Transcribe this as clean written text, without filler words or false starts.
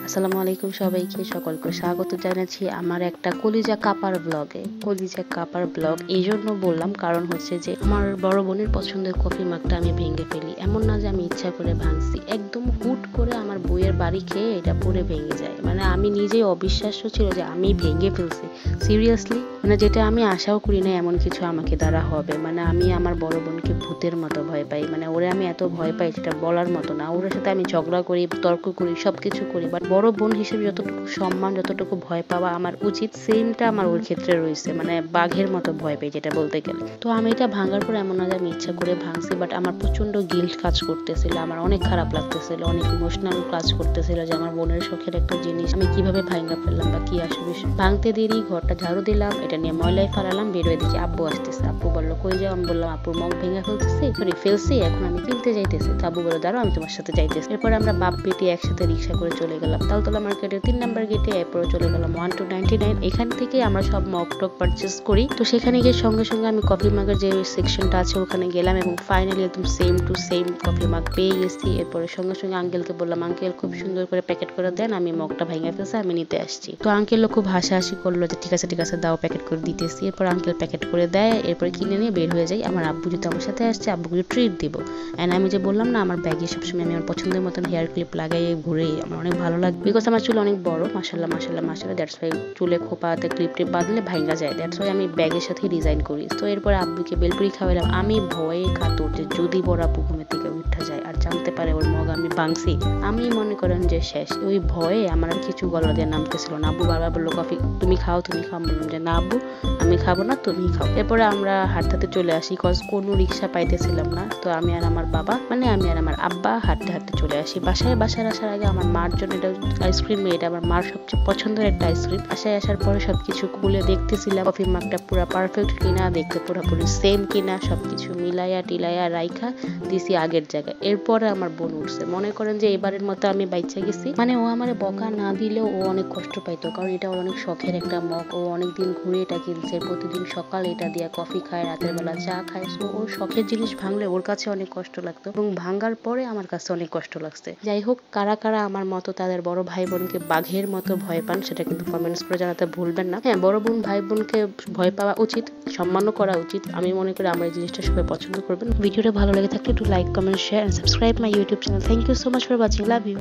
আসসালামু আলাইকুম সবাইকে সকলকে স্বাগত জানাচ্ছি আমার একটা কলিজা কাপার ব্লগে। কলিজা কাপার ব্লগ এই জন্য বললাম কারণ হচ্ছে যে আমার বড় বোনের পছন্দের কফি মাগটা আমি ভেঙে ফেলি। এমন না যে আমি ইচ্ছা করে ভাঙছি, একদম হুট করে আমার বইয়ের বাড়ি খেয়ে এটা পড়ে ভেঙে যায়। মানে আমি নিজেই অবিশ্বাস্য ছিল যে আমি ভেঙে ফেলছি সিরিয়াসলি, মানে যেটা আমি আশাও করি না এমন কিছু আমাকে দ্বারা হবে। মানে আমি আমার বড় বোনকে ভূতের মতো ভয় পাই, মানে ওরে আমি এত ভয় পাই যেটা বলার মতো না। ওর সাথে আমি ঝগড়া করি, তর্ক করি, সবকিছু করি, বাট বড় বোন হিসেবে যতটুকু সম্মান, যতটুকু ভয় পাওয়া আমার উচিত, সেমটা আমার ওর ক্ষেত্রে রয়েছে। মানে বাঘের মতো ভয় পাই যেটা বলতে গেলে। তো আমি এটা ভাঙার পর এমন না যে আমি ইচ্ছা করে ভাঙছি, বাট আমার প্রচন্ড গিল্ট কাজ করতেছিল, আমার অনেক খারাপ লাগতেছিল, অনেক ইমোশনাল কাজ করতেছিল যে আমার বোনের শখের একটা জিনিস আমি কিভাবে ভাঙা ফেললাম বা কি আসবে। ভাঙতে দেরি, ঘরটা ঝাড়ু দিলাম, এটা নিয়ে ময়লায় ফালালাম, বেরোয় দেখি আব্বু আসতেছে। আব্বু বললো কই যাও? আমি বললাম আপুর মগ ভেঙে ফেলছি, এখন আমি কিনতে যাইতেছি। তো আব্বু বললো দাঁড়াও আমি তোমার সাথে যাইতেছি। এরপর আমরা বাপ বেটি একসাথে রিক্সা করে চলে গেলাম তালতলা মার্কেটের 3 নাম্বার গেটে। এরপর চলে গেলাম 1299। এখান থেকে আমরা সব মগ টক পারচেস করি। তো সেখানে গিয়ে সঙ্গে সঙ্গে আমি কফি মাগের যে সেকশনটা আছে ওখানে গেলাম এবং ফাইনালি একদম সেম টু সেম কফি মাগ পেয়ে গেছি। এরপরে সঙ্গে সঙ্গে আঙ্কেলকে বললাম আঙ্কেল খুব সুন্দর করে প্যাকেট করে দেন, আমি মগটা ভেঙে ফেলছি, আমি নিতে আসছি। তো আঙ্কেলও খুব হাসাহাসি করলো যে ঠিক আছে দাও, প্যাকেট করে দিতেছি। এরপর আঙ্কেল প্যাকেট করে দেয়, এরপর কিনে নিয়ে বের হয়ে যাই। আমার আব্বু যেহেতু আমার সাথে আসছে, আব্বুকে ট্রিট দিব। এন্ড আমি যে বললাম না আমার ব্যাগে সবসময় আমি আমার পছন্দের মতন হেয়ার ক্লিপ লাগাই ঘুরে, আমার অনেক ভালো লাগে বিকজ আমার চুল অনেক বড়, মাশাআল্লাহ মাশাআল্লাহ মাশাআল্লাহ। দ্যাটস ওয়াই চুলে খোপাতে ক্লিপ টিপ বাঁধলে ভাঙা যায়, দ্যাটস ওয়াই আমি ব্যাগের সাথে ডিজাইন করি। তো এরপর আব্বুকে বেলপুরি খাওয়াইলাম। আমি ভয়ে কাতর যে যদি বড় আপু ঘুমের থেকে উঠা যায় আর জানতে পারে ওর মগ আমি ভাঙছি, আমি মনে করেন যে শেষ। ওই ভয়ে আমার আর কিছু গলা দিয়ে নামতেছিল না। আব্বু বারবার বললো কফি তুমি খাও। বললাম যে না আব্বু আমি খাবো না, তুমি খাও। এরপরে আমরা হাঁটতে চলে আসি, কজ কোনো রিক্সা পাইতেছিলাম না। তো আমি আর আমার বাবা, মানে আমি আর আমার আব্বা হাঁটতে চলে আসি বাসায়। বাসায় আসার আগে আমার মার জন্য এটা আইসক্রিম, এটা আমার মার সবচেয়ে পছন্দের একটা আইসক্রিম। বাসায় আসার পরে সবকিছু খুলে দেখতেছিলাম কফি মাগটা পুরো পারফেক্ট কিনা, দেখতে পুরোপুরি সেম কিনা, সবকিছু মিলাইয়া টিলাইয়া রাইখা দিছি আগের জায়গায়। এরপরে আমার বোন উঠছে, মনে করেন যে এবারের মতো আমি বাইচা গেছি। মানে ও আমার বকা না দিলেও ও অনেক কষ্ট পাইতো, কারণ এটা ওর অনেক শখের একটা মগ। ও অনেকদিন ঘুরে এটা কিনছে, প্রতিদিন সকাল এটা দিয়ে কফি খায়, রাতের বেলা চা খায়। সো ওর শখের জিনিস ভাঙলে ওর কাছে অনেক কষ্ট লাগতো এবং ভাঙার পরে আমার কাছে অনেক কষ্ট লাগছে। যাই হোক, কারা কারা আমার মতো তাদের বড় ভাই বোনকে বাঘের মতো ভয় পান সেটা কিন্তু কমেন্টস করে জানাতে ভুলবেন না। হ্যাঁ, বড় বোন ভাই বোনকে ভয় পাওয়া উচিত, সম্মানও করা উচিত। আমি মনে করি আমার এই জিনিসটা সবাই পছন্দ করবেন। ভিডিওটা ভালো লেগে থাকলে একটু like, comment, share and subscribe my YouTube channel. Thank you so much for watching. Love you.